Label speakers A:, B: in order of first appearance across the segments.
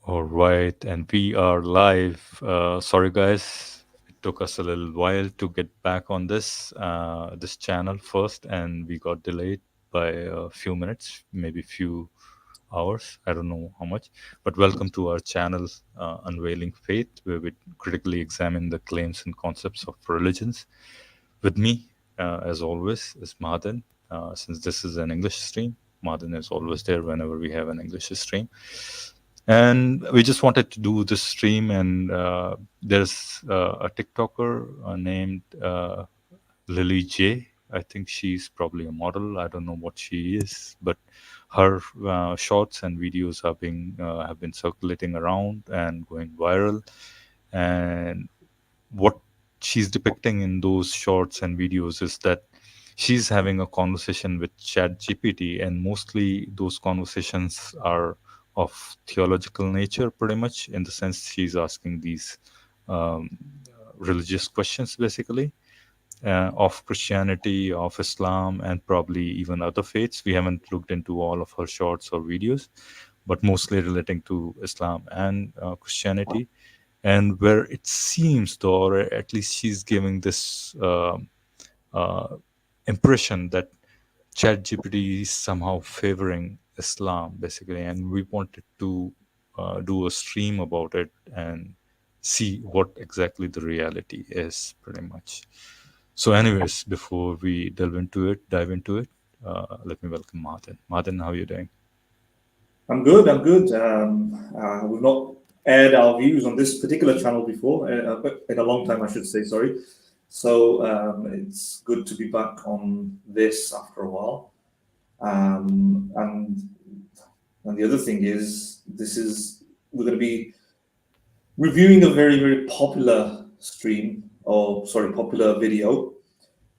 A: All right, and we are live. Sorry, guys, it took us a little while to get back on this channel first, and we got delayed by a few minutes, maybe few hours. I don't know how much, but welcome to our channel, Unveiling Faith, where we critically examine the claims and concepts of religions. With me, as always, is Madan. Since this is an English stream, Madan is always there whenever we have an English stream. And we just wanted to do this stream, and there's a TikToker named Lily J. I think she's probably a model. I don't know what she is, but her shorts and videos have been circulating around and going viral. And what she's depicting in those shorts and videos is that she's having a conversation with Chat GPT, and mostly those conversations are of theological nature, pretty much, in the sense she's asking these um, religious questions, basically, of Christianity, of Islam, and probably even other faiths. We haven't looked into all of her shorts or videos, but mostly relating to Islam and Christianity. And where it seems, though, or at least she's giving this uh, impression that ChatGPT is somehow favoring Islam, basically, and we wanted to do a stream about it and see what exactly the reality is, pretty much. So, anyways, before we dive into it, let me welcome Martin. Martin, how are you doing?
B: I'm good. I'm good. We've not aired our views on this particular channel before, in a long time, I should say. Sorry. So it's good to be back on this after a while. And the other thing is, we're going to be reviewing a very popular stream, or sorry, popular video.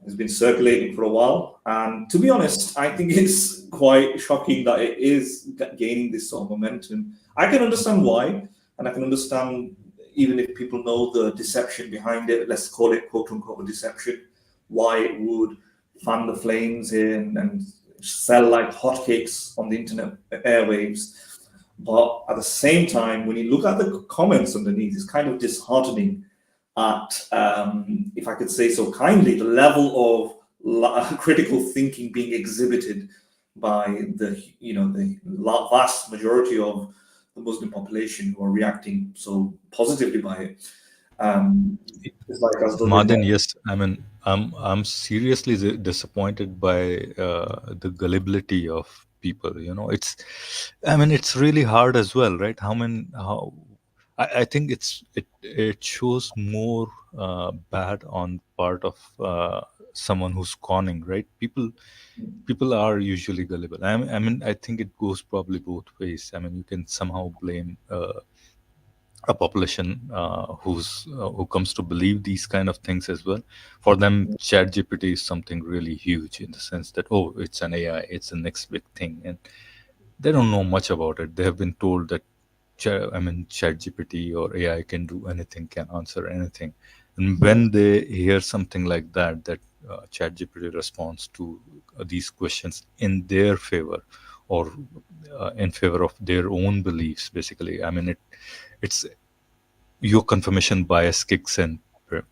B: It's been circulating for a while, and to be honest, I think it's quite shocking that it is gaining this sort of momentum. I can understand why, and I can understand even if people know the deception behind it. Let's call it quote unquote a deception. Why it would fan the flames in and sell like hotcakes on the internet airwaves. But at the same time, when you look at the comments underneath, it's kind of disheartening at, if I could say so kindly, the level of critical thinking being exhibited by the vast majority of the Muslim population who are reacting so positively by it. It's like as though they're
A: Martin,
B: not.
A: yes, I mean, I'm seriously disappointed by the gullibility of people. I mean, it's really hard as well, right? I think it shows more bad on part of someone who's conning, right? People are usually gullible. I mean, I think it goes probably both ways. I mean, you can somehow blame a population who comes to believe these kind of things as well. For them, ChatGPT is something really huge in the sense that, oh, it's an AI, it's the next big thing, and they don't know much about it. They have been told that ChatGPT or AI can do anything, can answer anything, and when they hear something like that ChatGPT responds to these questions in their favor, or in favor of their own beliefs, basically. I mean, it's your confirmation bias kicks in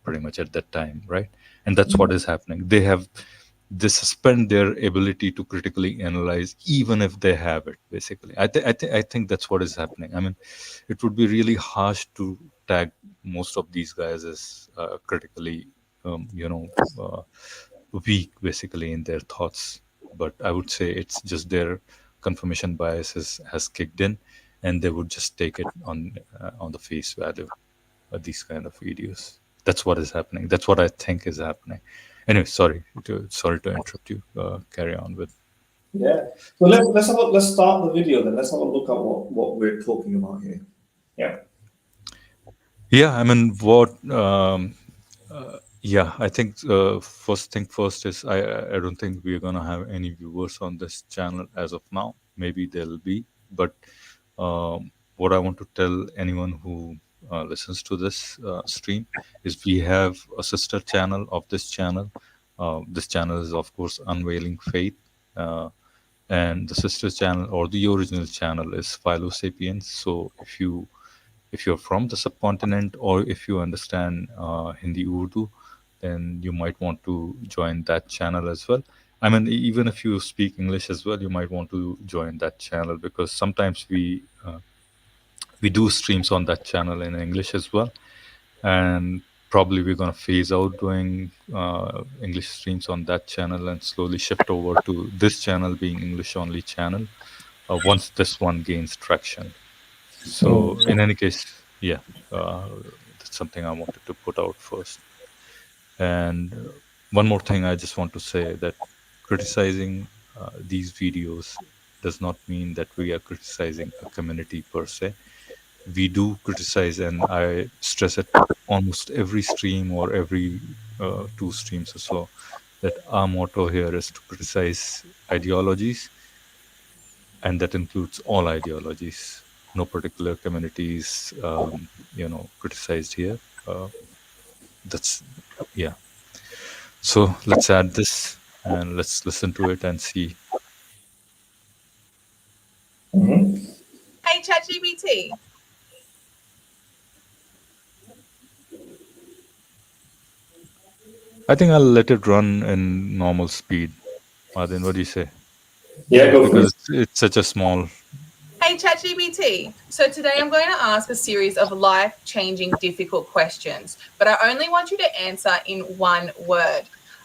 A: pretty much at that time, right? And that's what is happening. They suspend their ability to critically analyze, even if they have it. Basically, I think that's what is happening. I mean, it would be really harsh to tag most of these guys as critically, um, you know, uh, weak, basically, in their thoughts. But I would say it's just their confirmation bias has kicked in, and they would just take it on the face value, these kind of videos. That's what is happening. That's what I think is happening. Anyway, sorry to interrupt you. Carry on with.
B: Yeah. So let's start the video then. Let's have a look at what we're talking about here. Yeah.
A: Yeah, I mean, what? Yeah, I think first thing first is I don't think we're gonna have any viewers on this channel as of now. Maybe there'll be, but what I want to tell anyone who listens to this stream is we have a sister channel of this channel. This channel is, of course, Unveiling Faith. Uh, and the sister channel or the original channel is Philo Sapiens. So if you're from the subcontinent or if you understand Hindi Urdu, then you might want to join that channel as well. I mean, even if you speak English as well, you might want to join that channel, because sometimes we do streams on that channel in English as well, and probably we're going to phase out doing English streams on that channel and slowly shift over to this channel being English only channel once this one gains traction. So in any case, yeah, uh, that's something I wanted to put out first. And one more thing I just want to say, that criticizing these videos does not mean that we are criticizing a community per se. We do criticize, and I stress it almost every stream or every two streams or so, that our motto here is to criticize ideologies, and that includes all ideologies. No particular communities, criticized here. Uh, that's yeah. So let's add this and let's listen to it and see.
C: Hey, ChatGPT.
A: I think I'll let it run in normal speed. Martin, what do you say?
B: Yeah, go for
A: Because
B: it.
A: it's such a small.
C: Hey, ChatGPT. So today I'm going to ask a series of life-changing, difficult questions, but I only want you to answer in one word.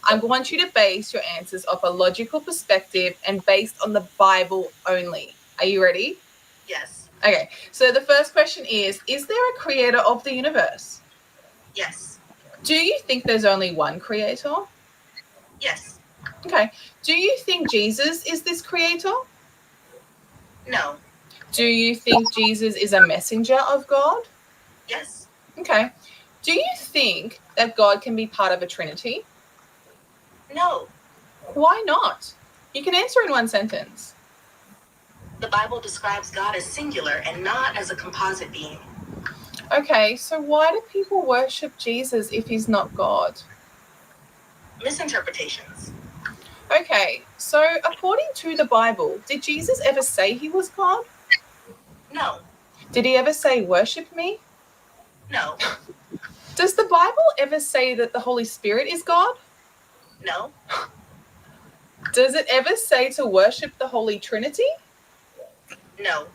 C: I want you to base your answers off a logical perspective and based on the Bible only. Are you ready?
D: Yes.
C: Okay, so the first question is there a creator of the universe?
D: Yes.
C: Do you think there's only one creator?
D: Yes.
C: Okay. Do you think Jesus is this creator?
D: No.
C: Do you think Jesus is a messenger of God?
D: Yes.
C: Okay. Do you think that God can be part of a trinity?
D: No.
C: Why not? You can answer in one sentence.
D: The Bible describes God as singular and not as a composite being.
C: Okay, so why do people worship Jesus if he's not God?
D: Misinterpretations.
C: Okay, so according to the Bible, did Jesus ever say he was God?
D: No.
C: Did he ever say, worship me?
D: No.
C: Does the Bible ever say that the Holy Spirit is God?
D: No.
C: Does it ever say to worship the Holy Trinity?
D: No.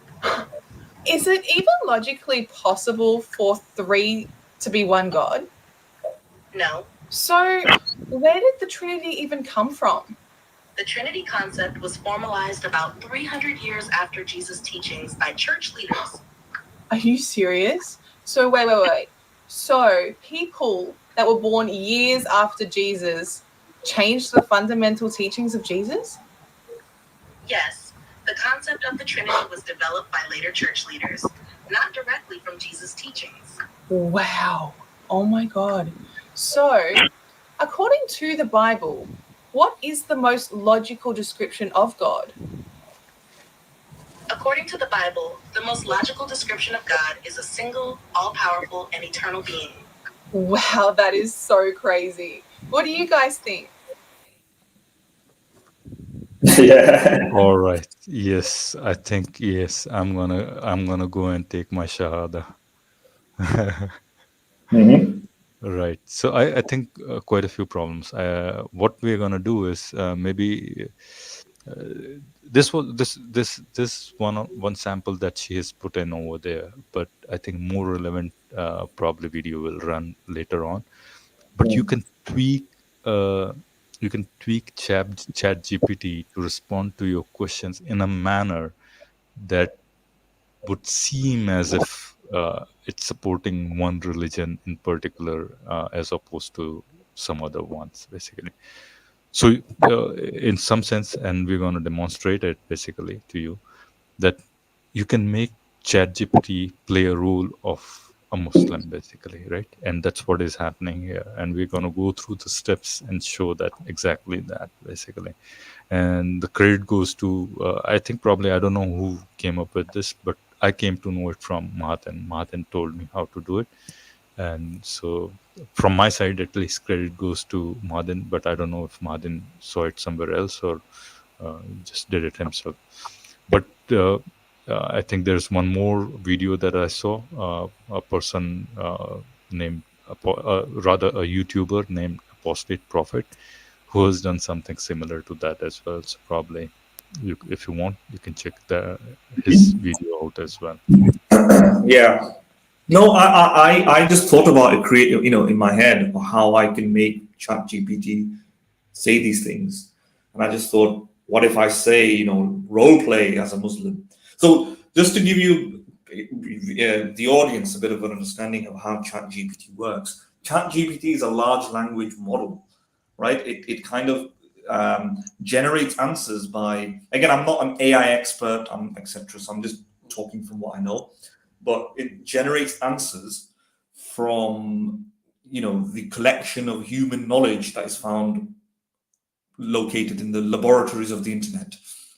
C: Is it even logically possible for three to be one God?
D: No.
C: So, where did the Trinity even come from?
D: The Trinity concept was formalized about 300 years after Jesus' teachings by church leaders.
C: Are you serious? So, wait. So, people that were born years after Jesus changed the fundamental teachings of Jesus?
D: Yes, the concept of the Trinity was developed by later church leaders, not directly from Jesus' teachings.
C: Wow. Oh my God. So, according to the Bible, what is the most logical description of God?
D: According to the Bible, the most logical description of God is a single, all-powerful, and eternal being.
C: Wow, that is so crazy. What do you guys think?
B: Yeah.
A: All right. Yes, I think yes. I'm gonna go and take my shahada.
B: Mm-hmm.
A: Right. So I think quite a few problems. What we're gonna do is maybe this one sample that she has put in over there, but I think more relevant probably video will run later on. But uh, you can tweak chat GPT to respond to your questions in a manner that would seem as if it's supporting one religion in particular as opposed to some other ones, basically. So, in some sense, and we're going to demonstrate it basically to you, that you can make ChatGPT play a role of a Muslim, basically, right? And that's what is happening here. And we're going to go through the steps and show that exactly that, basically. And the credit goes to, I think probably, I don't know who came up with this, but I came to know it from Mahaten. Mahaten told me how to do it. And so, from my side, at least, credit goes to Mahaden, but I don't know if Mahaden saw it somewhere else or just did it himself. But I think there's one more video that I saw. A person named, rather a YouTuber named Apostate Prophet, who has done something similar to that as well. So probably, if you want, you can check his video out as well.
B: Yeah. No, I just thought about it, in my head, how I can make ChatGPT say these things. And I just thought, what if I say, role play as a Muslim? So just to give you the audience a bit of an understanding of how ChatGPT works, ChatGPT is a large language model, right? It kind of generates answers by, again, I'm not an AI expert, etc. So I'm just talking from what I know, but it generates answers from the collection of human knowledge that is found located in the laboratories of the internet.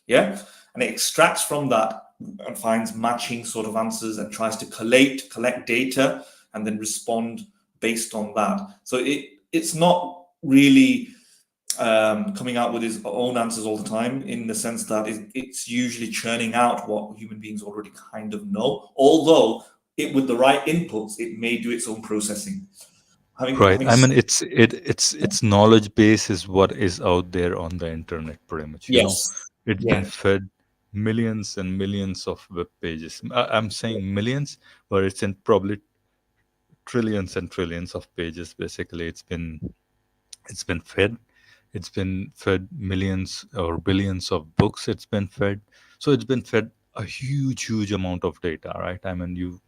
B: Yeah. And it extracts from that and finds matching sort of answers and tries to collect data and then respond based on that. So it's not really coming out with its own answers all the time, in the sense that it's usually churning out what human beings already kind of know, although with the right inputs, it may do its own processing.
A: Right.
B: Having
A: I mean,
B: said,
A: its knowledge base is what is out there on the internet, pretty much.
B: yes,
A: It's been
B: yeah,
A: fed millions and millions of web pages. I'm saying millions, but it's in probably trillions and trillions of pages. Basically, it's been fed. It's been fed millions or billions of books. It's been fed. So it's been fed a huge amount of data, right? I mean, you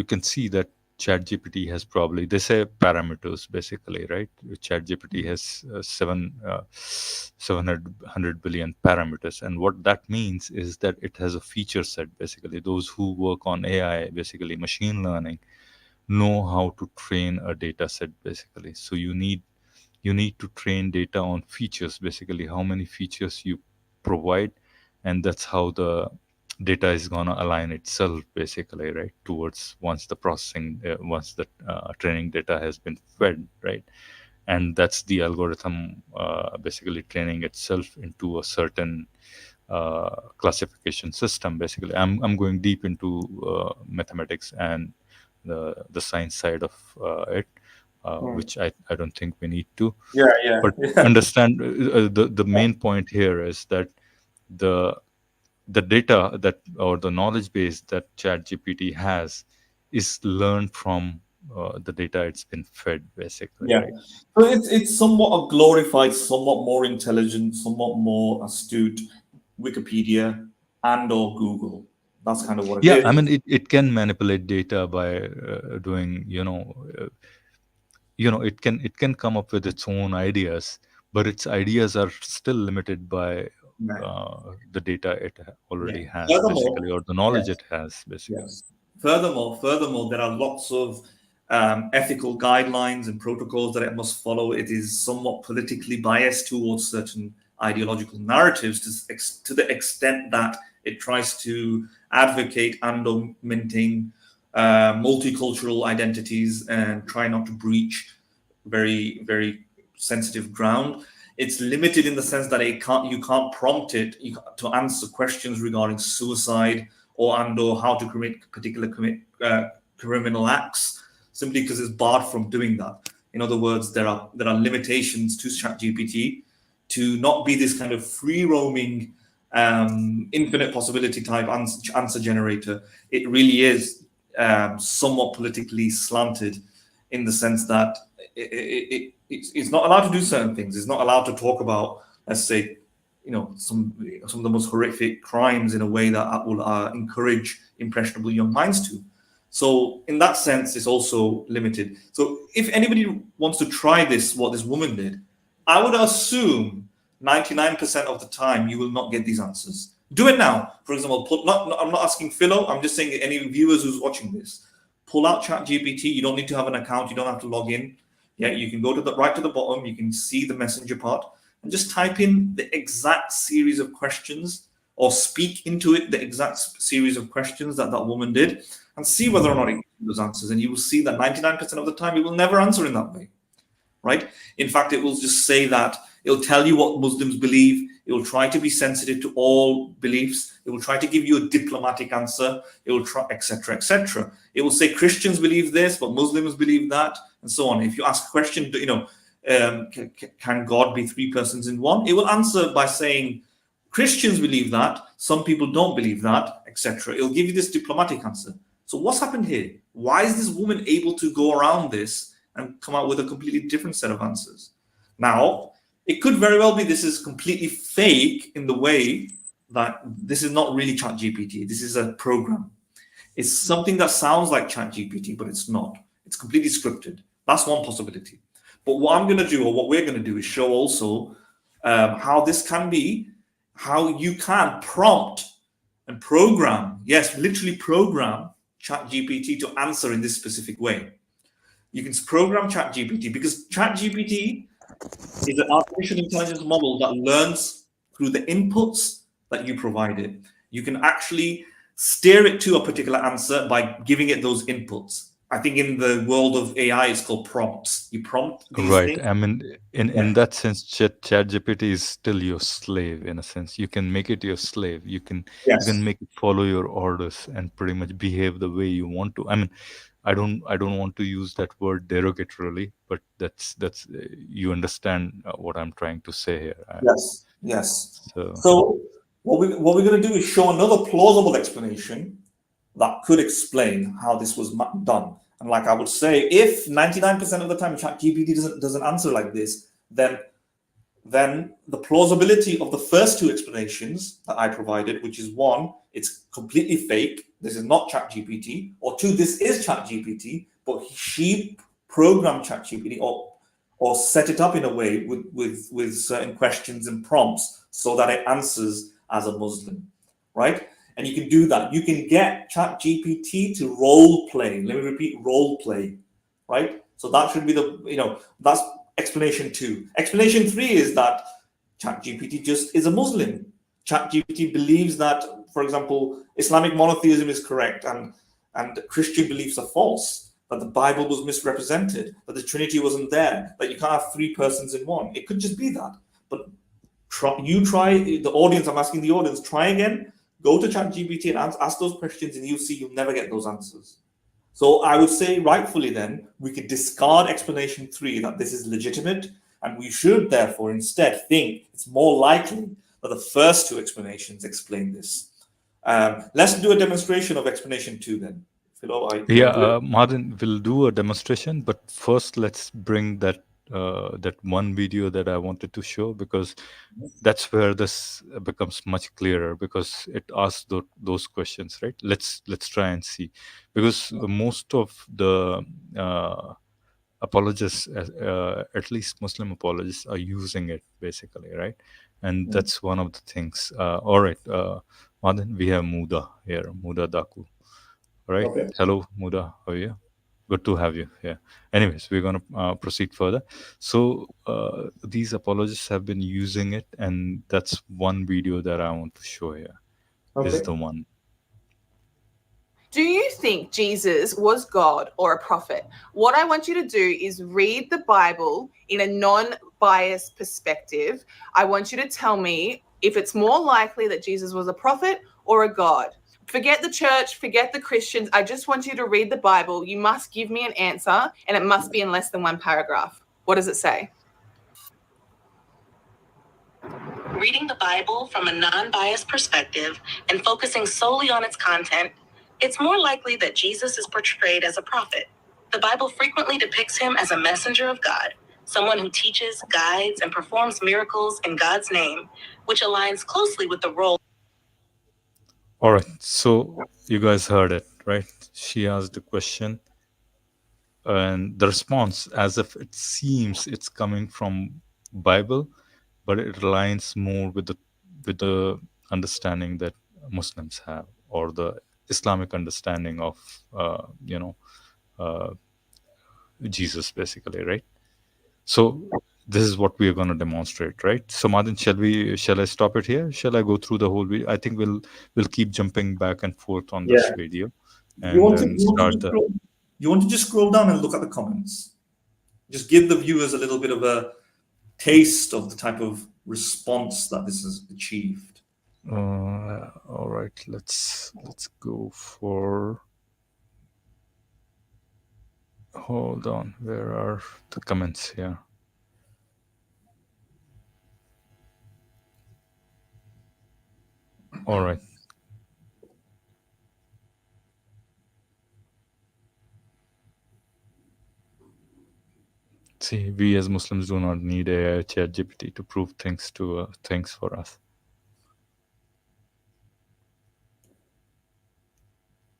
A: can see that ChatGPT has probably, they say parameters basically, right? ChatGPT has 700 billion parameters, and what that means is that it has a feature set. Basically, those who work on AI, basically machine learning, know how to train a data set. Basically, so you need to train data on features, basically how many features you provide, and that's how the data is going to align itself, basically, right, towards once the training data has been fed, right, and that's the algorithm basically training itself into a certain classification system. Basically, I'm going deep into mathematics and the science side of it, which I don't think we need to.
B: yeah, yeah,
A: But
B: yeah,
A: understand, the main point here is that the the data that, or the knowledge base that ChatGPT has, is learned from the data it's been fed, basically,
B: yeah.
A: right?
B: So it's somewhat a glorified, somewhat more intelligent, somewhat more astute Wikipedia and or Google. That's kind of what it
A: Yeah, I
B: is.
A: mean, it can manipulate data by doing, it can come up with its own ideas, but its ideas are still limited by
B: Yeah.
A: the data it
B: Yeah.
A: already has, basically,
B: Furthermore,
A: or the knowledge
B: yes.
A: it has, basically.
B: Yes. Furthermore, there are lots of ethical guidelines and protocols that it must follow. It is somewhat politically biased towards certain ideological narratives, to the extent that it tries to advocate and or maintain multicultural identities and try not to breach very, very sensitive ground. It's limited in the sense that you can't prompt it to answer questions regarding suicide or how to commit criminal acts, simply because it's barred from doing that. In other words, there are limitations to ChatGPT to not be this kind of free roaming, infinite possibility type answer generator. It really is somewhat politically slanted, in the sense that it's not allowed to do certain things. It's not allowed to talk about, let's say, some of the most horrific crimes in a way that will encourage impressionable young minds to. So in that sense, it's also limited. So if anybody wants to try what this woman did, I would assume 99% of the time you will not get these answers. Do it now. For example, I'm not asking Philo. I'm just saying any viewers who's watching this, pull out ChatGPT. You don't need to have an account. You don't have to log in. Yeah, you can go to the bottom. You can see the messenger part and just type in the exact series of questions, or speak into it the exact series of questions that woman did, and see whether or not it gives those answers. And you will see that 99% of the time it will never answer in that way, right? In fact, it will just say that it'll tell you what Muslims believe. It will try to be sensitive to all beliefs. It will try to give you a diplomatic answer. It will try, etc., etc. It will say Christians believe this, but Muslims believe that, and so on. If you ask a question, can God be three persons in one? It will answer by saying Christians believe that, some people don't believe that, etc. It'll give you this diplomatic answer. So what's happened here? Why is this woman able to go around this and come out with a completely different set of answers? Now, it could very well be this is completely fake in the way that this is not really ChatGPT. This is a program. It's something that sounds like ChatGPT, but it's not. It's completely scripted. That's one possibility. But what I'm going to do, or what we're going to do, is show also how this can be, how you can prompt and program, yes, literally program ChatGPT to answer in this specific way. You can program ChatGPT because ChatGPT is an artificial intelligence model that learns through the inputs that you provide it. You can actually steer it to a particular answer by giving it those inputs. I think in the world of AI, it's called prompts. You prompt these
A: Right.
B: things.
A: I mean, in that sense, ChatGPT is still your slave in a sense. You can make it your slave. You can
B: Yes.
A: make it follow your orders and pretty much behave the way you want to. I mean, I don't want to use that word derogatorily, but that's you understand what I'm trying to say here.
B: Yes. Yes.
A: So
B: So what we're going to do is show another plausible explanation that could explain how this was done. And like I would say, if 99% of the time ChatGPT doesn't answer like this, then the plausibility of the first two explanations that I provided, which is one, it's completely fake, this is not ChatGPT, or two, this is ChatGPT, but she programmed ChatGPT or set it up in a way with certain questions and prompts so that it answers as a Muslim, right? And you can do that. You can get ChatGPT to role play. Let me repeat, role play, right? So that should be that's explanation 2. Explanation 3 is that ChatGPT just is a Muslim. ChatGPT believes that, for example, Islamic monotheism is correct and Christian beliefs are false, that the Bible was misrepresented, that the Trinity wasn't there, that you can't have three persons in one. It could just be that. But try the audience, I'm asking the audience, try again. Go to ChatGPT and ask those questions, and you'll see you'll never get those answers. So I would say, rightfully, then we could discard explanation 3 that this is legitimate, and we should therefore instead think it's more likely that the first 2 explanations explain this. Let's do a demonstration of explanation 2 then. Philo,
A: Martin will do a demonstration, but first let's bring that one video that I wanted to show, because that's where this becomes much clearer, because it asks those questions, right? Let's try and see, because most of the apologists, at least Muslim apologists, are using it basically, right? And that's one of the things. All right, Martin, we have Muda here, Muda Daku. All right.
B: Okay.
A: Hello, Muda. How are you? Good to have you here. Anyways, we're going to proceed further. So these apologists have been using it, and that's one video that I want to show here. Is the one.
C: Do you think Jesus was God or a prophet? What I want you to do is read the Bible in a non-biased perspective. I want you to tell me if it's more likely that Jesus was a prophet or a God. Forget the church, forget the Christians. I just want you to read the Bible. You must give me an answer, and it must be in less than one paragraph. What does it say?
D: Reading the Bible from a non-biased perspective and focusing solely on its content, it's more likely that Jesus is portrayed as a prophet. The Bible frequently depicts him as a messenger of God, someone who teaches, guides, and performs miracles in God's name, which aligns closely with the role.
A: All right. So you guys heard it, right? She asked the question, and the response, as if it seems it's coming from Bible, but it aligns more with the understanding that Muslims have, or the Islamic understanding of Jesus, basically, right? So this is what we are going to demonstrate, right? So Martin, shall I stop it here? Shall I go through the whole video? I think we'll keep jumping back and forth on this video, and
B: you want
A: then
B: to just scroll down and look at the comments. just give the viewers a little bit of a taste of the type of response that this has achieved.
A: All right, let's go for. Hold on, where are the comments here? All right. See, we as Muslims do not need AI ChatGPT to prove things for us.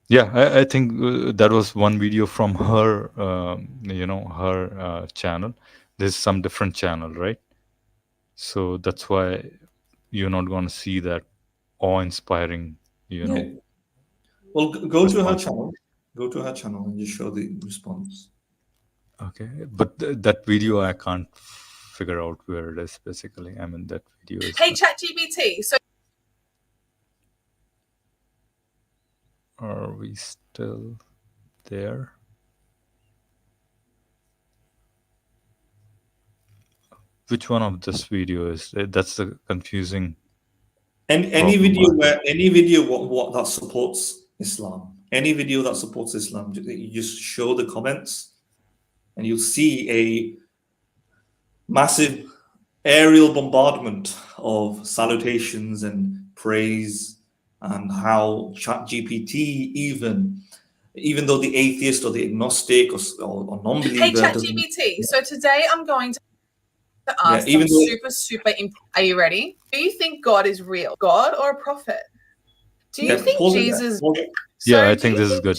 A: Yeah, I think that was one video from her, her channel. There's some different channel, right? So that's why you're not going to see that awe-inspiring,
B: Yeah. Well, go to her
A: response.
B: channel. Go to her channel and just show the response.
A: Okay, but that video I can't figure out where it is. Basically, I mean that video is.
C: Hey, ChatGPT. So
A: Are we still there? Which one of this video is? That's the confusing.
B: And any
A: problem.
B: video what that supports Islam, any video that supports Islam, you just show the comments, and you'll see a massive aerial bombardment of salutations and praise, and how ChatGPT, even though the atheist or the agnostic or non-believer
C: hey,
B: doesn't.
C: ChatGPT. So today I'm going to ask
B: even
C: some
B: though
C: super. Are you ready? Do you think God is real? God or a prophet? Do you think
B: pause it,
C: Jesus?
B: pause it.
A: Yeah, I think this is good.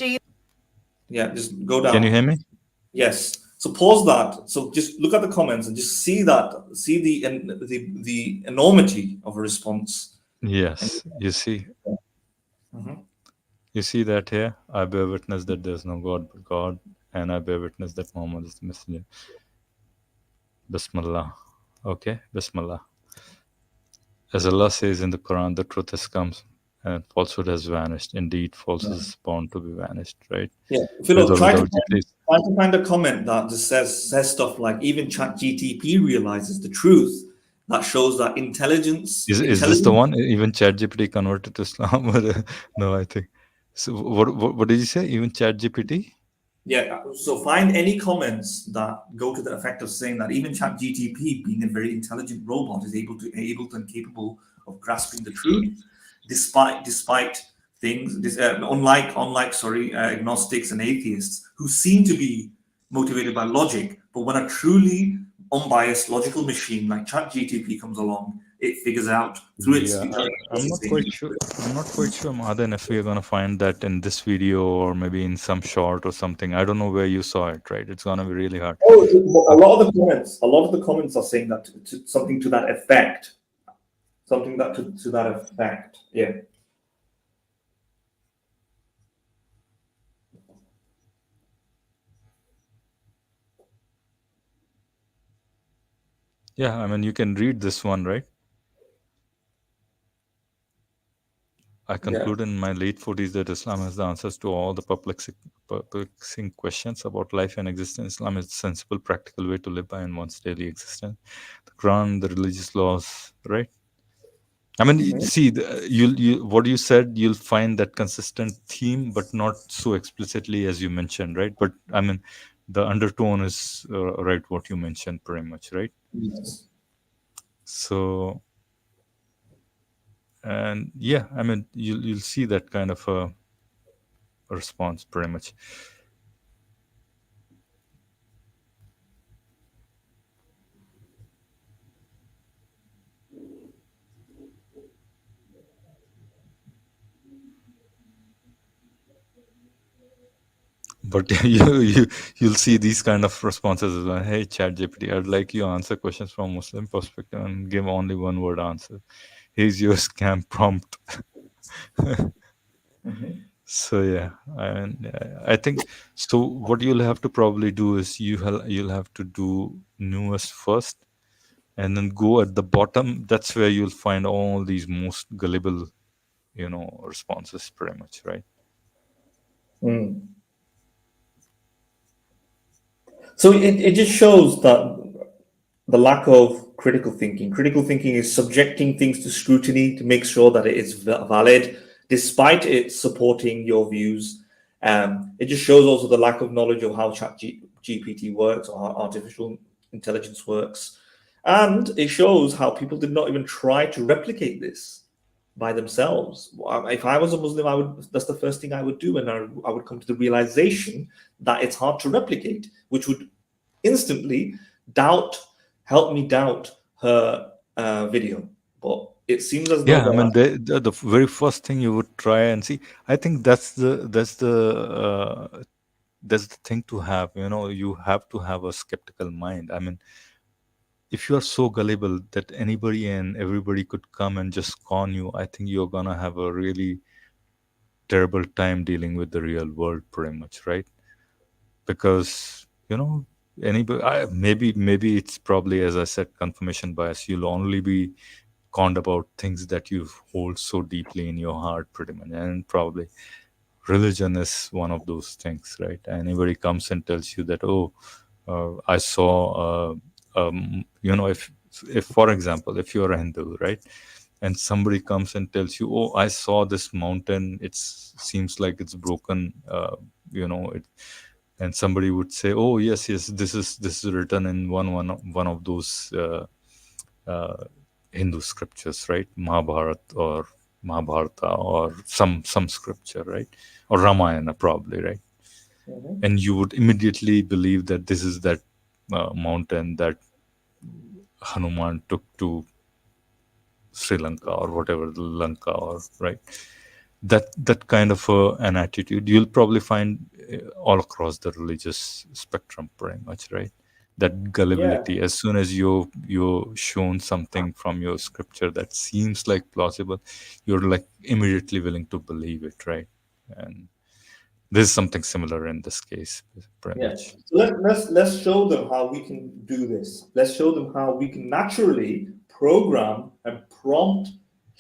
B: Just go down.
A: Can you hear me?
B: Yes. So pause that. So just look at the comments and just see the enormity of a response.
A: Yes, you see.
B: Mhm.
A: You see that here? I bear witness that there is no God but God, and I bear witness that Muhammad is the messenger. Bismillah. Okay, Bismillah. As Allah says in the Quran, the truth has come and falsehood has vanished. Indeed, falsehood is bound to be vanished, right?
B: Yeah.
A: With
B: Philo,
A: or
B: try
A: without you, please.
B: to find a comment that just says stuff like even ChatGTP realizes the truth. That shows that
A: Is this the one? Even ChatGPT converted to Islam? No, I think. So what did you say? Even ChatGPT?
B: Yeah, so find any comments that go to the effect of saying that even ChatGTP, being a very intelligent robot, is able and capable of grasping the truth, despite things. Unlike agnostics and atheists who seem to be motivated by logic, but when a truly unbiased logical machine like ChatGTP comes along, it figures out through its.
A: Yeah, I'm not quite sure. I'm not quite sure, Madan, if we're gonna find that in this video or maybe in some short or something. I don't know where you saw it. Right? It's gonna be really hard.
B: Oh, a lot of the comments are saying that something to that effect. Something that to that effect. Yeah.
A: Yeah, I mean, you can read this one, right? I concluded in my late 40s that Islam has the answers to all the perplexing questions about life and existence. Islam is a sensible, practical way to live by in one's daily existence. The Quran, the religious laws, right? I mean, see, you what you said, you'll find that consistent theme, but not so explicitly as you mentioned, right? But I mean, the undertone is right what you mentioned, pretty much, right?
B: Yes.
A: So, and yeah, I mean, you'll see that kind of a response, pretty much. But you'll see these kind of responses as well. Hey, ChatGPT, I'd like you to answer questions from Muslim perspective and give only one word answer. Here's your scam prompt. So yeah, I think so. What you'll have to probably do is you'll have to do newest first, and then go at the bottom. That's where you'll find all these most gullible, responses, pretty much, right?
B: So it just shows that the lack of critical thinking. Critical thinking is subjecting things to scrutiny to make sure that it is valid, despite it supporting your views. It just shows also the lack of knowledge of how GPT works or how artificial intelligence works. And it shows how people did not even try to replicate this by themselves. If I was a Muslim, I would. That's the first thing I would do, and I would come to the realization that it's hard to replicate, which would instantly doubt help me doubt her video. But it seems as though
A: Yeah, I
B: there
A: mean,
B: are.
A: the very first thing you would try and see. I think that's the thing to have. You know, you have to have a skeptical mind. I mean, if you are so gullible that anybody and everybody could come and just con you, I think you're gonna have a really terrible time dealing with the real world, pretty much, right? Because anybody, maybe it's probably, as I said, confirmation bias. You'll only be conned about things that you hold so deeply in your heart, pretty much, and probably religion is one of those things, right? Anybody comes and tells you that, oh, I saw, if for example, if you're a Hindu, right, and somebody comes and tells you, oh, I saw this mountain, it seems like it's broken, it, and somebody would say, oh, yes, yes, this is written in one of those uh, Hindu scriptures, right? Mahabharata or some scripture, right? Or Ramayana, probably, right?
B: Mhm.
A: And you would immediately believe that this is that mountain that Hanuman took to Sri Lanka or whatever, Lanka, or right. That kind of an attitude you'll probably find all across the religious spectrum, pretty much, right? That
B: Yeah,
A: gullibility, as soon as you're shown something from your scripture that seems like plausible, you're like immediately willing to believe it, right? And this is something similar in this case, pretty
B: yeah.
A: much.
B: So let's show them how we can do this. Let's show them how we can naturally program and prompt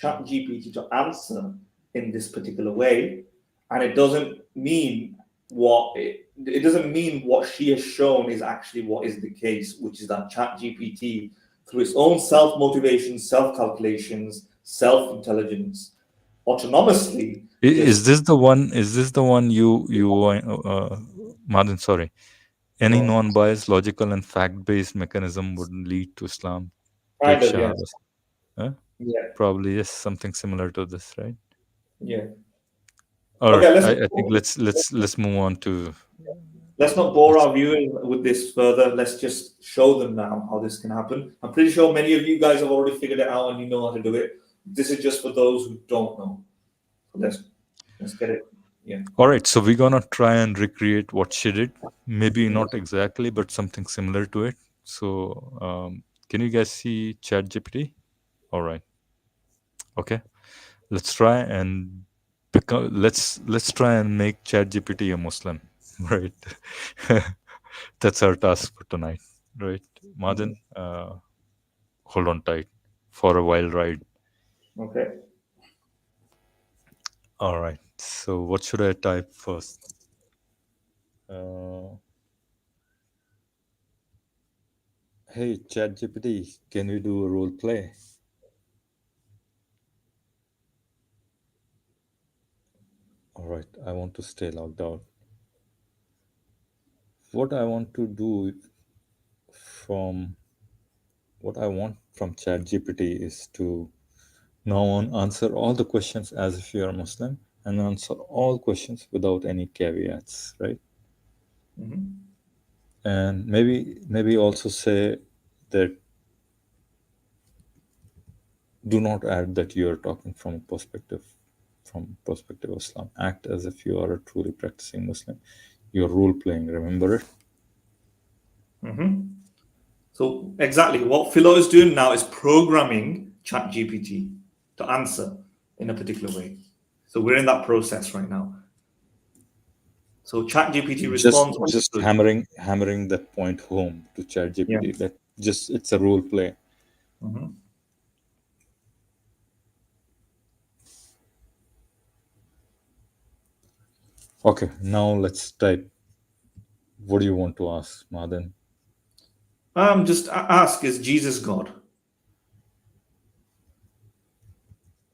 B: ChatGPT to answer in this particular way, and it doesn't mean it doesn't mean what she has shown is actually what is the case, which is that ChatGPT, through its own self motivation, self calculations, self intelligence, autonomously
A: Is
B: just
A: this the one? Is this the one Madan? Sorry. Any
B: go
A: non-biased, logical, and fact-based mechanism would lead to Islam. Take
B: kind of, yes,
A: Shahada. Huh?
B: yeah,
A: Probably yes, something similar to this, right?
B: yeah.
A: All right.
B: Okay,
A: I think let's move on to
B: let's not bore
A: let's.
B: our viewers with this further. Let's just show them now how this can happen. I'm pretty sure many of you guys have already figured it out and you know how to do it. This is just for those who don't know. So let's get it. Yeah.
A: All right. So we're gonna try and recreate what she did. Maybe not exactly, but something similar to it. So can you guys see ChatGPT? All right. Okay. Let's try and let's try and make ChatGPT a Muslim, right? That's our task for tonight, right?
B: Mhm.
A: Madan, hold on tight for a wild ride.
B: Okay.
A: All right. So what should I type first? Uh, hey, ChatGPT, can we do a role play? All right. I want to stay logged out. What I want to do from what I want from ChatGPT is to now on answer all the questions as if you are Muslim and answer all questions without any caveats, right?
B: Mhm.
A: And maybe also say that do not add that you are talking from perspective of Islam. Act as if you are a truly practicing Muslim. You're role playing, remember it?
B: Mhm. So exactly what Philo is doing now is programming ChatGPT to answer in a particular way. So we're in that process right now. So ChatGPT
A: Just
B: responds
A: just
B: automatically.
A: hammering that point home to
B: Yeah.
A: ChatGPT. That just it's a role play.
B: Mhm.
A: Okay, now let's type. What do you want to ask, Madan?
B: Just ask, is Jesus God?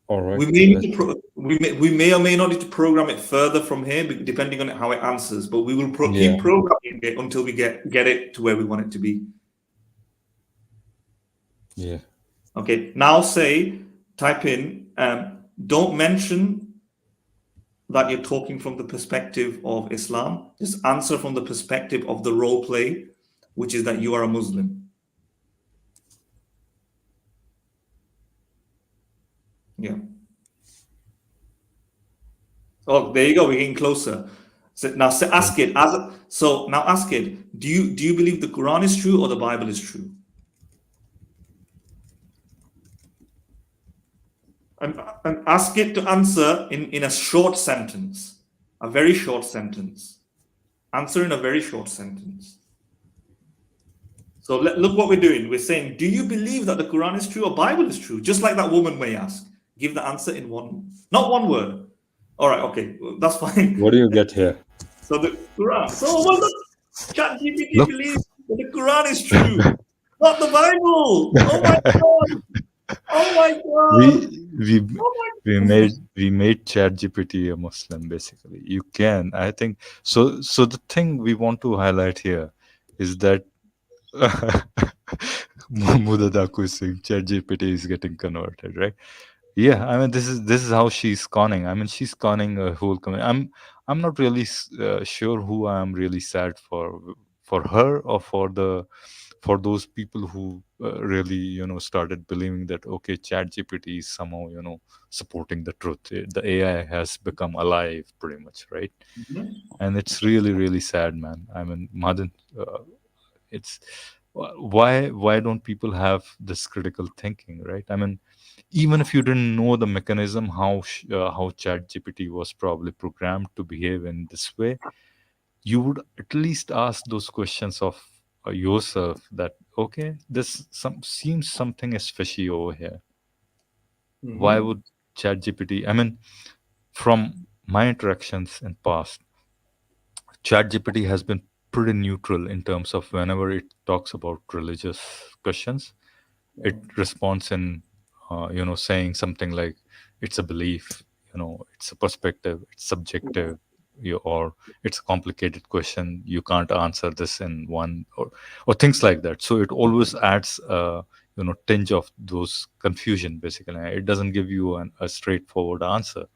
A: All right.
B: We may need to we may or may not need to program it further from here, depending on how it answers. But we will keep programming it until we get it to where we want it to be.
A: Yeah.
B: Okay. Now type in. Don't mention that you're talking from the perspective of Islam. Just answer from the perspective of the role play, which is that you are a Muslim. Yeah. Oh, there you go. We're getting closer. So now ask it. Now ask it. Do you believe the Quran is true or the Bible is true? And ask it to answer in a short sentence, a very short sentence. Answer in a very short sentence. So look what we're doing. We're saying, do you believe that the Quran is true or Bible is true? Just like that woman may ask. Give the answer in not one word. All right, okay, that's fine.
A: What do you get here?
B: So the Quran. So look, ChatGPT
A: Look.
B: believes that the Quran is true, not the Bible. Oh my god! Oh my god!
A: We made ChatGPT a Muslim, basically. You can, I think so. So the thing we want to highlight here is that Mudadaku is saying ChatGPT is getting converted, right? Yeah, I mean this is how she's conning. I mean she's conning a whole community. I'm not really sure who I am really sad for her or for those people who really started believing that okay, ChatGPT is somehow supporting the truth. The AI has become alive pretty much, right? And it's really sad, man. I mean, Madan, it's why don't people have this critical thinking, right? I mean, even if you didn't know the mechanism how ChatGPT was probably programmed to behave in this way, you would at least ask those questions of yourself that okay, this seems something is fishy over here. Why would ChatGPT? I mean, from my interactions in past, ChatGPT has been pretty neutral in terms of whenever it talks about religious questions, it responds in saying something like it's a belief, it's a perspective, it's subjective, or it's a complicated question, you can't answer this in one, or things like that. So it always adds tinge of those confusion, basically. It doesn't give you a straightforward answer.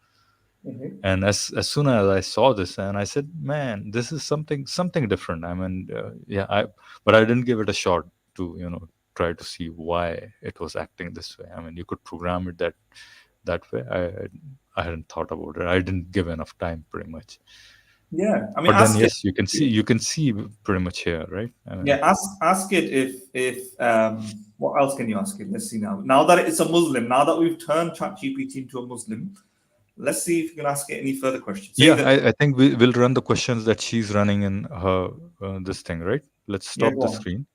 A: And as soon as I saw this, and I said, man, this is something different. I mean, but I didn't give it a shot to try to see why it was acting this way. I mean, you could program it that way. I hadn't thought about it. I didn't give enough time, pretty much.
B: Yeah, I mean,
A: but then yes, you can see pretty much here, right? I mean,
B: yeah, ask it if what else can you ask it? Let's see now that it's a Muslim, now that we've turned ChatGPT into a Muslim, let's see if you can ask it any further questions.
A: I think we'll run the questions that she's running in her this thing, right? Let's stop the screen,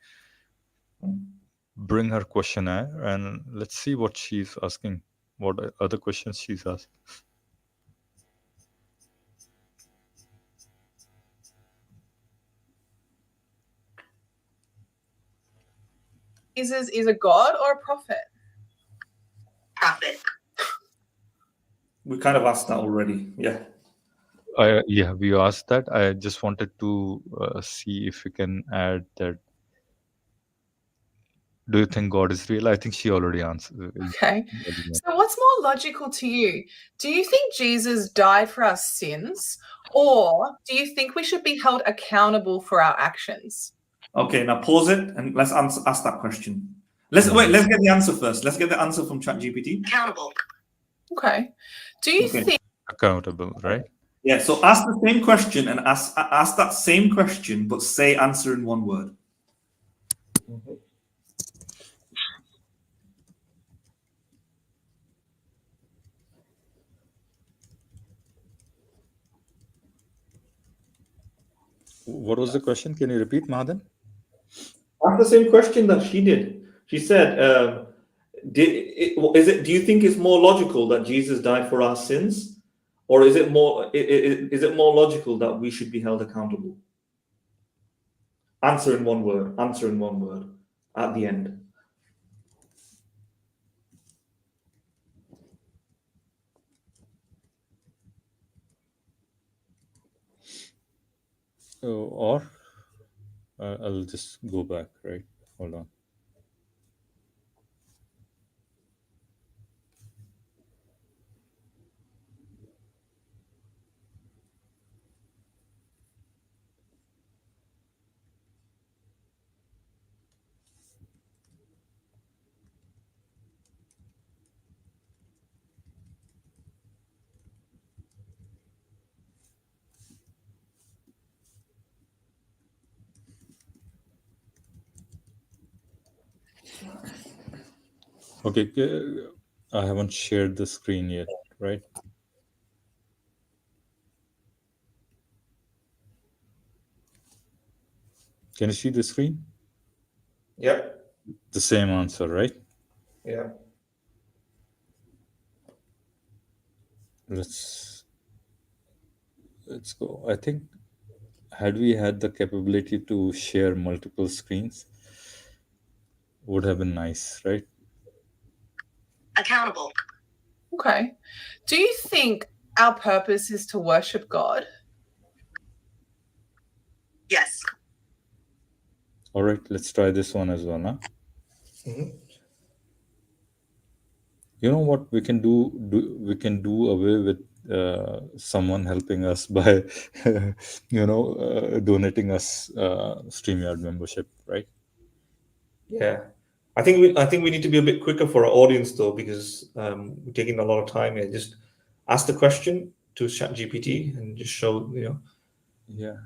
A: bring her questionnaire, and let's see what she's asking, what other questions she's asked.
C: Jesus is a god or a prophet?
D: Prophet.
B: We kind of asked that already. Yeah.
A: We asked that. I just wanted to see if we can add that. Do you think God is real? I think she already answered.
C: Okay. So what's more logical to you? Do you think Jesus died for our sins, or do you think we should be held accountable for our actions?
B: Okay, now pause it and let's ask that question. Let's get the answer first. Let's get the answer from ChatGPT.
D: Accountable.
C: Okay. Do you think
A: accountable, right?
B: Yeah, so ask the same question and ask that same question, but say answer in one word.
A: What was the question? Can you repeat, Madan?
B: Ask the same question that she did. She said, do you think it's more logical that Jesus died for our sins, or is it more logical that we should be held accountable? Answer in one word. Answer in one word at the end.
A: Or I'll just go back, right? Hold on. Okay, I haven't shared the screen yet, right? Can you see the screen?
B: Yep.
A: The same answer, right?
B: Yeah.
A: Let's let's go. I think had we had the capability to share multiple screens, would have been nice, right?
D: Accountable.
C: Okay. Do you think our purpose is to worship God?
D: Yes.
A: All right, let's try this one as well, huh?
B: Mhm.
A: You know what we can do we can do away with someone helping us by donating us StreamYard membership, right?
B: Yeah. I think we need to be a bit quicker for our audience though, because we're taking a lot of time here. Just ask the question to ChatGPT and just show,
A: Yeah.
B: Yeah.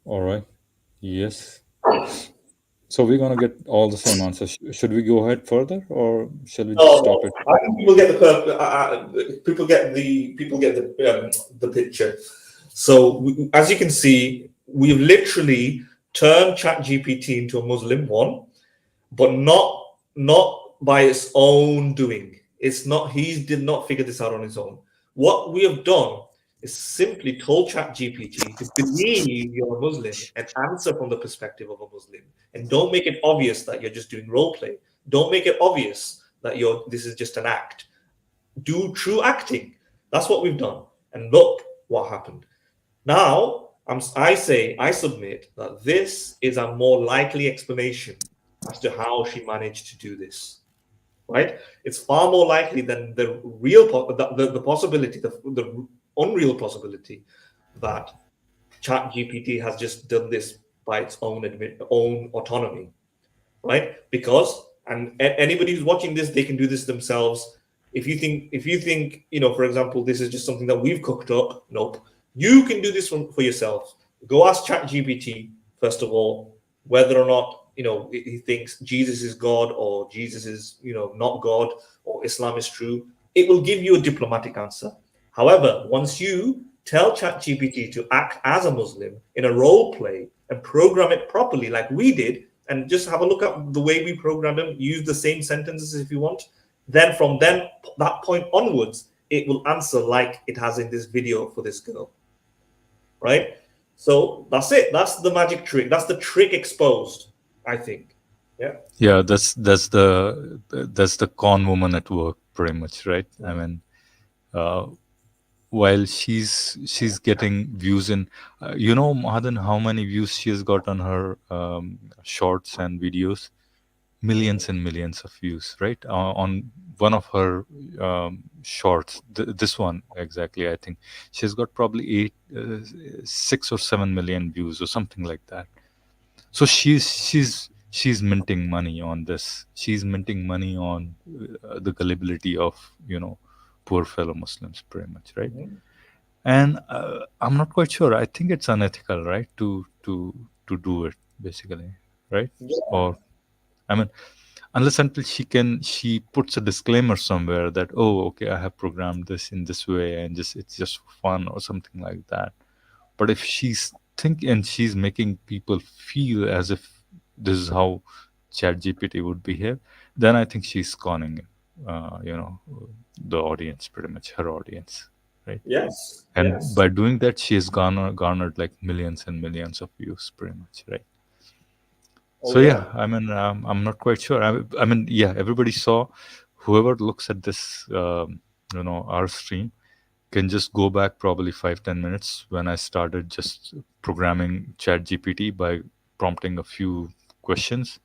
A: All right. Yes. So we're gonna get all the same answers. Should we go ahead further, or shall we just
B: No,
A: stop
B: no.
A: it?
B: I think people get the picture. So as you can see, we've literally turned ChatGPT into a Muslim one, but not by its own doing. It's not. He did not figure this out on his own. What we have done is simply told ChatGPT to believe you're a Muslim and answer from the perspective of a Muslim, and don't make it obvious that you're just doing role play. Don't make it obvious that this is just an act. Do true acting. That's what we've done. And look what happened. Now, I submit that this is a more likely explanation as to how she managed to do this. Right? It's far more likely than the the possibility, the unreal possibility that ChatGPT has just done this by its own autonomy, right? Because anybody who's watching this, they can do this themselves. If you think, for example, this is just something that we've cooked up, nope. You can do this for yourself. Go ask ChatGPT first of all whether or not he thinks Jesus is God, or Jesus is not God, or Islam is true. It will give you a diplomatic answer. However, once you tell ChatGPT to act as a Muslim in a role play and program it properly, like we did, and just have a look at the way we program them, use the same sentences if you want, then from that point onwards, it will answer like it has in this video for this girl, right? So that's it. That's the magic trick. That's the trick exposed, I think. Yeah.
A: Yeah, that's the con woman at work, pretty much, right? I mean, uh, while she's getting views in, Mahadan, how many views she has got on her shorts and videos? Millions and millions of views, right? On one of her shorts, this one exactly, I think she's got probably 6 or 7 million views or something like that. So she's minting money on this. She's minting money on the gullibility of poor fellow Muslims, pretty much, right?
B: Mhm.
A: And I'm not quite sure. I think it's unethical, right, to do it, basically, right?
B: Yeah.
A: Or I mean, unless until she puts a disclaimer somewhere that, oh, okay, I have programmed this in this way and just it's just for fun or something like that. But if she's making people feel as if this is how ChatGPT would behave, then I think she's conning, you know, the audience, pretty much her audience, right?
B: Yes,
A: And
B: yes.
A: by doing that, she has garnered like millions and millions of views, pretty much, right?
B: Oh
A: So yeah,
B: yeah.
A: I mean, I'm not quite sure. I mean, yeah, everybody saw. Whoever looks at this, you know, our stream can just go back probably 5-10 minutes when I started just programming ChatGPT by prompting a few questions,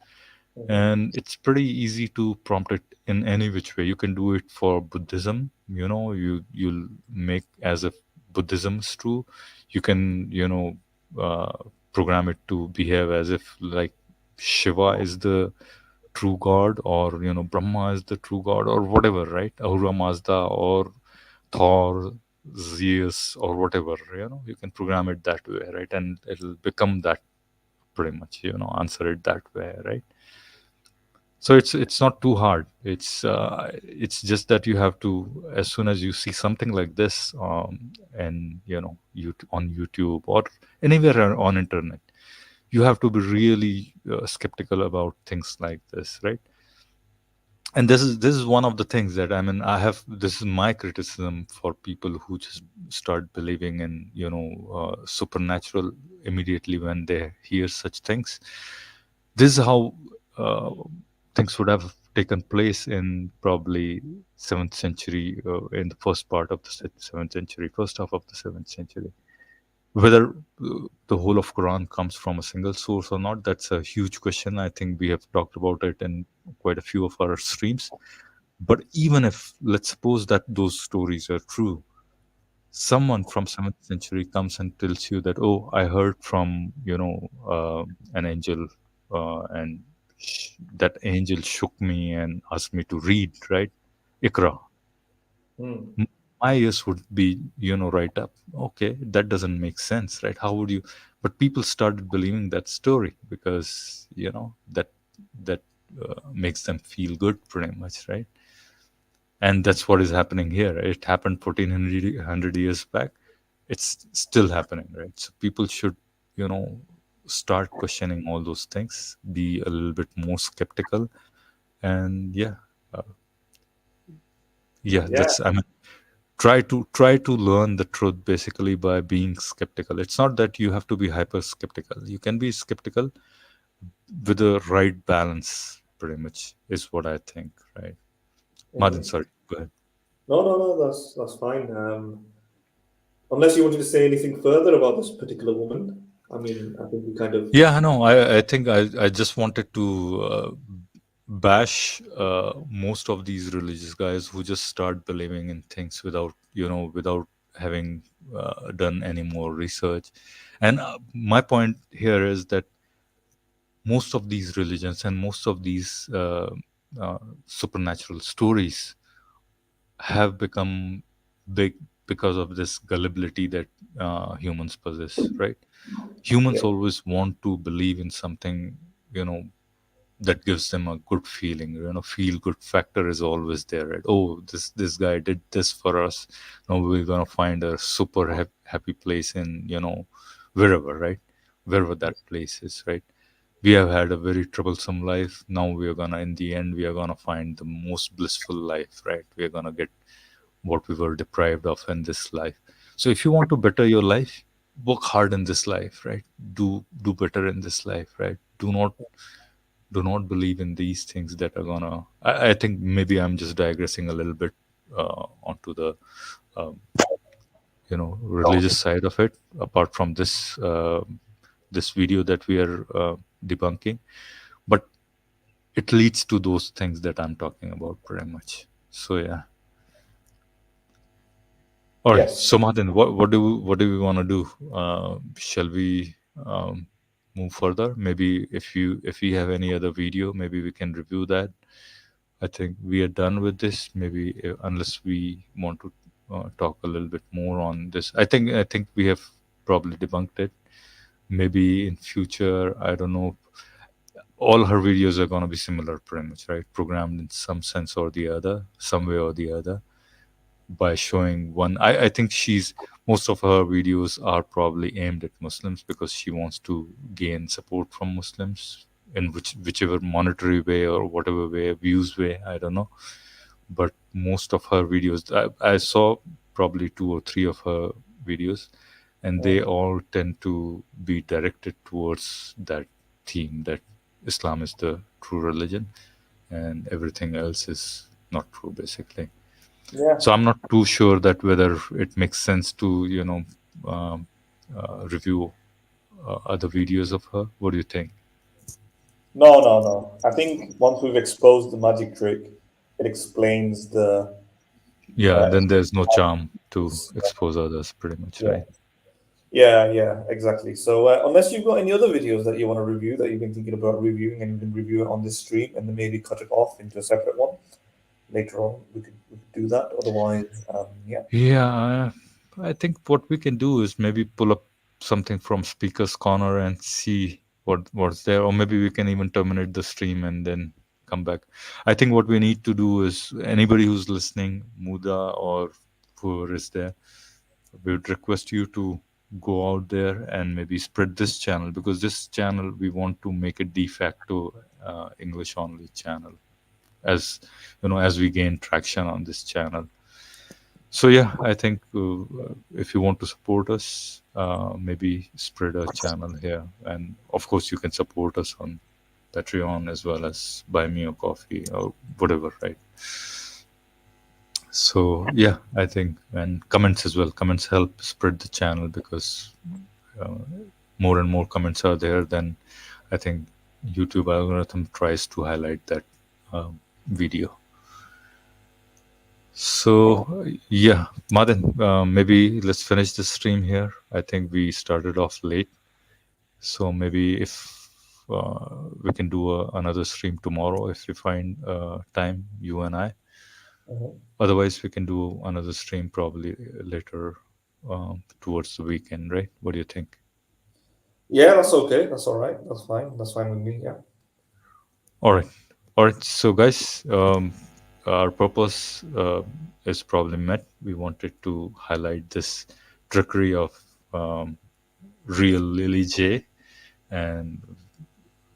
B: Mhm.
A: and it's pretty easy to prompt it in any which way. You can do it for Buddhism, you know, you'll make as if Buddhism is true. You can, you know, uh, program it to behave as if like Shiva is the true god, or you know, Brahma is the true god, or whatever, right? Ahura Mazda or Thor, Zeus, or whatever, you know, you can program it that way, right? And it'll become that, pretty much, you know, answer it that way, right? So it's not too hard. It's just that you have to, as soon as you see something like this, and you know, on YouTube or anywhere on internet, you have to be really skeptical about things like this, right? And this is one of the things that, I mean, I have, this is my criticism for people who just start believing in, you know, supernatural immediately when they hear such things. This is how uh, things would have taken place in probably 7th century, in the first part of the 7th century, first half of the 7th century. Whether the whole of Quran comes from a single source or not, that's a huge question. I think we have talked about it in quite a few of our streams. But even if, let's suppose that those stories are true, someone from 7th century comes and tells you that, oh, I heard from, you know, an angel, and that angel shook me and asked me to read, right? Ikra.
B: Mm.
A: My ears would be, you know, right up. Okay, that doesn't make sense, right? How would you? But people started believing that story because, you know, that makes them feel good, pretty much, right? And that's what is happening here. It happened 1400 years back. It's still happening, right? So people should, you know, start questioning all those things, be a little bit more skeptical, and yeah, uh, yeah,
B: Yeah.
A: that's, I mean, try to learn the truth basically by being skeptical. It's not that you have to be hyper skeptical. You can be skeptical with the right balance, pretty much, is what I think, right? Martin,
B: Mhm.
A: sorry, go ahead.
B: No, no, no. That's fine. Unless you wanted to say anything further about this particular woman. I mean, I think we kind of.
A: Yeah, I know. I think I just wanted to bash most of these religious guys who just start believing in things without, you know, without having done any more research. And my point here is that most of these religions and most of these uh, supernatural stories have become big because of this gullibility that humans possess, right? Humans
B: Yeah.
A: always want to believe in something, you know, that gives them a good feeling. You know, feel good factor is always there, right? Oh, this guy did this for us, now we're gonna find a super happy place in, you know, wherever, right? Wherever that place is, right? We have had a very troublesome life, now we are gonna, in the end, we are gonna find the most blissful life, right? We are gonna get what we were deprived of in this life. So if you want to better your life, work hard in this life, right? Do better in this life, right? Do not believe in these things that are gonna, I think maybe I'm just digressing a little bit onto the um, you know, religious side of it, apart from this video that we are debunking. But it leads to those things that I'm talking about, pretty much. So yeah. All right.
B: Yes.
A: So Martin, what do we want to do? Shall we move further? Maybe if we have any other video, maybe we can review that. I think we are done with this. Maybe unless we want to talk a little bit more on this. I think we have probably debunked it. Maybe in future, I don't know. All her videos are going to be similar, pretty much, right? Programmed in some sense or the other, some way or the other, by showing one. I think she's, most of her videos are probably aimed at Muslims because she wants to gain support from Muslims, in whichever monetary way or whatever way, views way, I don't know. But most of her videos, I saw probably 2 or 3 of her videos, and they all tend to be directed towards that theme, that Islam is the true religion and everything else is not true, basically.
B: Yeah.
A: So I'm not too sure that whether it makes sense to, review other videos of her. What do you think?
B: No, no, no. I think once we've exposed the magic trick, it explains the.
A: Yeah,
B: Uh,
A: then there's no charm to expose others, pretty much,
B: yeah,
A: right?
B: yeah, yeah, exactly. So unless you've got any other videos that you want to review that you've been thinking about reviewing, and you can review it on this stream, and then maybe cut it off into a separate one later on, we could do that. Otherwise, yeah.
A: Yeah, I think what we can do is maybe pull up something from Speaker's Corner and see what's there, or maybe we can even terminate the stream and then come back. I think what we need to do is anybody who's listening, Muda or whoever is there, we would request you to go out there and maybe spread this channel, because this channel we want to make a de facto English only channel, as as we gain traction on this channel. So yeah, I think if you want to support us, maybe spread our channel here, and of course you can support us on Patreon as well as buy me a coffee or whatever, right? So yeah, I think, and comments as well. Comments help spread the channel, because uh, more and more comments are there, then I think YouTube algorithm tries to highlight that video. So yeah, Madan, maybe let's finish the stream here. I think we started off late, so maybe if we can do another stream tomorrow if we find time, you and I.
B: Mhm.
A: Otherwise, we can do another stream probably later towards the weekend, right? What do you think?
B: Yeah, that's okay. That's all right. That's fine. That's fine with me. Yeah.
A: All right, all right. So guys, our purpose is probably met. We wanted to highlight this trickery of um, real Lily J, and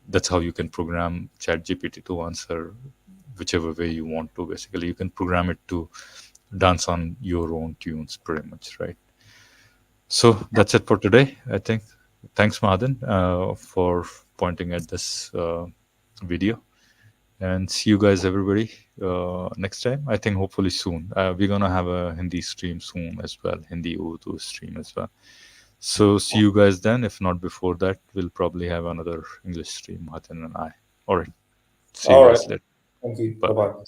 A: that's how you can program ChatGPT to answer whichever way you want to. Basically, you can program it to dance on your own tunes, pretty much, right? So that's it for today, I think. Thanks, Madan, for pointing at this video. And see you guys, everybody, next time. I think hopefully soon. We're gonna have a Hindi stream soon as well, Hindi Urdu stream as well. So see you guys then. If not before that, we'll probably have another English stream, Madan and I. All right. See you
B: All right.
A: guys later.
B: Thank you.
A: Bye
B: Bye
A: bye.
B: bye.